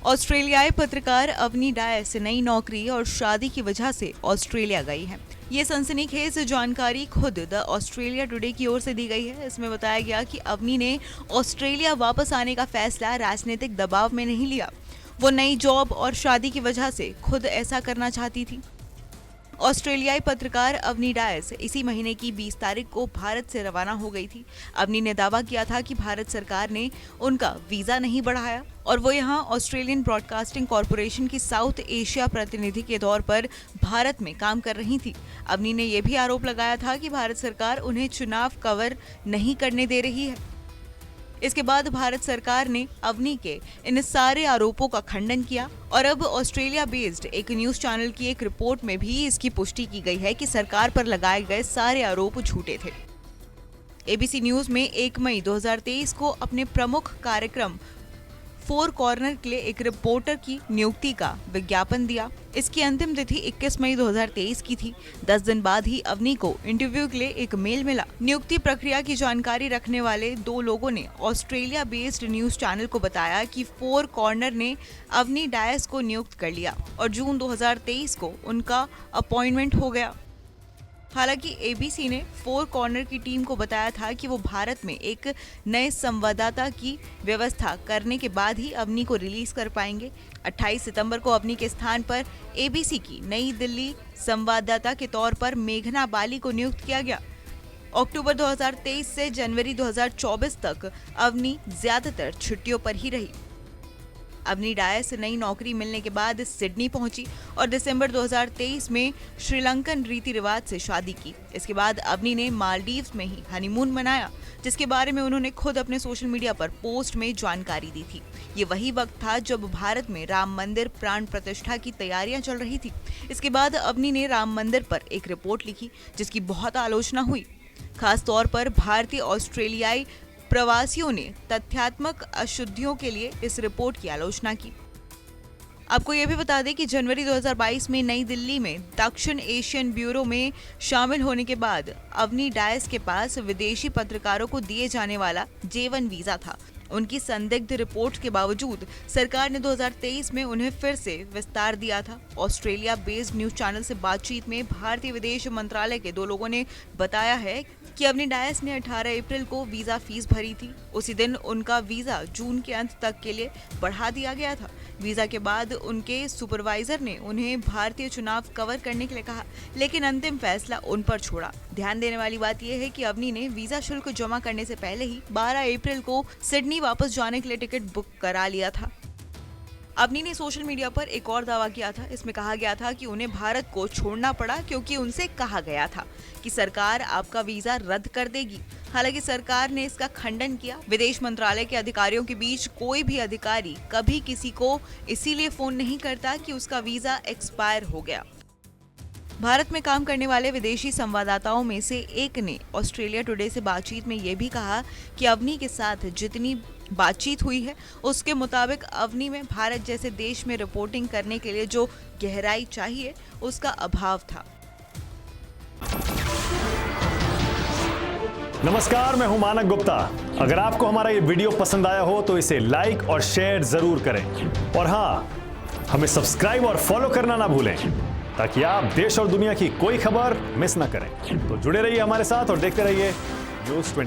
ऑस्ट्रेलियाई पत्रकार अवनी डायस नई नौकरी और शादी की वजह से ऑस्ट्रेलिया गई हैं। ये सनसनीखेज जानकारी खुद द ऑस्ट्रेलिया टुडे की ओर से दी गई है। इसमें बताया गया कि अवनी ने ऑस्ट्रेलिया वापस आने का फैसला राजनीतिक दबाव में नहीं लिया। वो नई जॉब और शादी की वजह से खुद ऐसा करना चाहती थी। ऑस्ट्रेलियाई पत्रकार अवनी डायस इसी महीने की 20 तारीख को भारत से रवाना हो गई थी। अवनी ने दावा किया था कि भारत सरकार ने उनका वीजा नहीं बढ़ाया और वो यहाँ ऑस्ट्रेलियन ब्रॉडकास्टिंग कॉरपोरेशन की साउथ एशिया प्रतिनिधि के तौर पर भारत में काम कर रही थी। अवनी ने यह भी आरोप लगाया था कि भारत सरकार उन्हें चुनाव कवर नहीं करने दे रही है। इसके बाद भारत सरकार ने अवनी के इन सारे आरोपों का खंडन किया और अब ऑस्ट्रेलिया बेस्ड एक न्यूज चैनल की एक रिपोर्ट में भी इसकी पुष्टि की गई है कि सरकार पर लगाए गए सारे आरोप झूठे थे। एबीसी न्यूज में 1 मई 2023 को अपने प्रमुख कार्यक्रम 4 कॉर्नर के लिए एक रिपोर्टर की नियुक्ति का विज्ञापन दिया। इसकी अंतिम तिथि 21 मई 2023 की थी। 10 दिन बाद ही अवनी को इंटरव्यू के लिए एक मेल मिला। नियुक्ति प्रक्रिया की जानकारी रखने वाले 2 लोगों ने ऑस्ट्रेलिया बेस्ड न्यूज चैनल को बताया कि 4 कॉर्नर ने अवनी डायस को नियुक्त कर लिया और जून 2023 को उनका अपॉइंटमेंट हो गया। हालांकि एबीसी ने 4 कॉर्नर की टीम को बताया था कि वो भारत में एक नए संवाददाता की व्यवस्था करने के बाद ही अवनी को रिलीज कर पाएंगे। 28 सितंबर को अवनी के स्थान पर एबीसी की नई दिल्ली संवाददाता के तौर पर मेघना बाली को नियुक्त किया गया। अक्टूबर 2023 से जनवरी 2024 तक अवनी ज्यादातर छुट्टियों पर ही रही। अवनी डायस नई नौकरी मिलने के बाद सिडनी पहुंची और दिसंबर 2023 में श्रीलंकन रीति रिवाज से शादी की। इसके बाद अवनी ने मालदीव्स में ही हनीमून मनाया, जिसके बारे में उन्होंने खुद अपने सोशल मीडिया पर पोस्ट में जानकारी दी थी। ये वही वक्त था जब भारत में राम मंदिर प्राण प्रतिष्ठा की तैयारियां चल रही थी। इसके बाद अवनी ने राम मंदिर पर एक रिपोर्ट लिखी जिसकी बहुत आलोचना हुई। खास तौर पर भारतीय ऑस्ट्रेलियाई प्रवासियों ने तथ्यात्मक अशुद्धियों के लिए इस रिपोर्ट की आलोचना की। आपको यह भी बता दें कि जनवरी 2022 में नई दिल्ली में दक्षिण एशियन ब्यूरो में शामिल होने के बाद अवनी डायस के पास विदेशी पत्रकारों को दिए जाने वाला J1 वीजा था। उनकी संदिग्ध रिपोर्ट के बावजूद सरकार ने 2023 में उन्हें फिर से विस्तार दिया था। ऑस्ट्रेलिया बेस्ड न्यूज चैनल से बातचीत में भारतीय विदेश मंत्रालय के 2 लोगों ने बताया है कि अवनी डायस ने 18 अप्रैल को वीजा फीस भरी थी। उसी दिन उनका वीजा जून के अंत तक के लिए बढ़ा दिया गया था। वीजा के बाद उनके सुपरवाइजर ने उन्हें भारतीय चुनाव कवर करने के लिए कहा, लेकिन अंतिम फैसला उन पर छोड़ा। ध्यान देने वाली बात यह है कि अवनी ने वीजा शुल्क जमा करने से पहले ही 12 अप्रैल को सिडनी वापस जाने के लिए टिकट बुक करा लिया था। अवनी ने सोशल मीडिया पर एक और दावा किया था। इसमें कहा गया था कि उन्हें भारत को छोड़ना पड़ा क्योंकि उनसे कहा गया था कि सरकार आपका वीजा रद्द कर देगी। हालांकि सरकार ने इसका खंडन किया। विदेश मंत्रालय के अधिकारियों के बीच कोई भी अधिकारी कभी किसी को इसीलिए फोन नहीं करता कि उसका वीजा एक्सपायर हो गया। भारत में काम करने वाले विदेशी संवाददाताओं में से एक ने ऑस्ट्रेलिया टुडे से बातचीत में यह भी कहा कि अवनी के साथ जितनी बातचीत हुई है उसके मुताबिक अवनी में भारत जैसे देश में रिपोर्टिंग करने के लिए जो गहराई चाहिए उसका अभाव था। नमस्कार, मैं हूं मानक गुप्ता। अगर आपको हमारा ये वीडियो पसंद आया हो तो इसे लाइक और शेयर जरूर करें और हाँ, हमें सब्सक्राइब और फॉलो करना ना भूलें ताकि आप देश और दुनिया की कोई खबर मिस ना करें। तो जुड़े रहिए हमारे साथ और देखते रहिए न्यूज़ 24।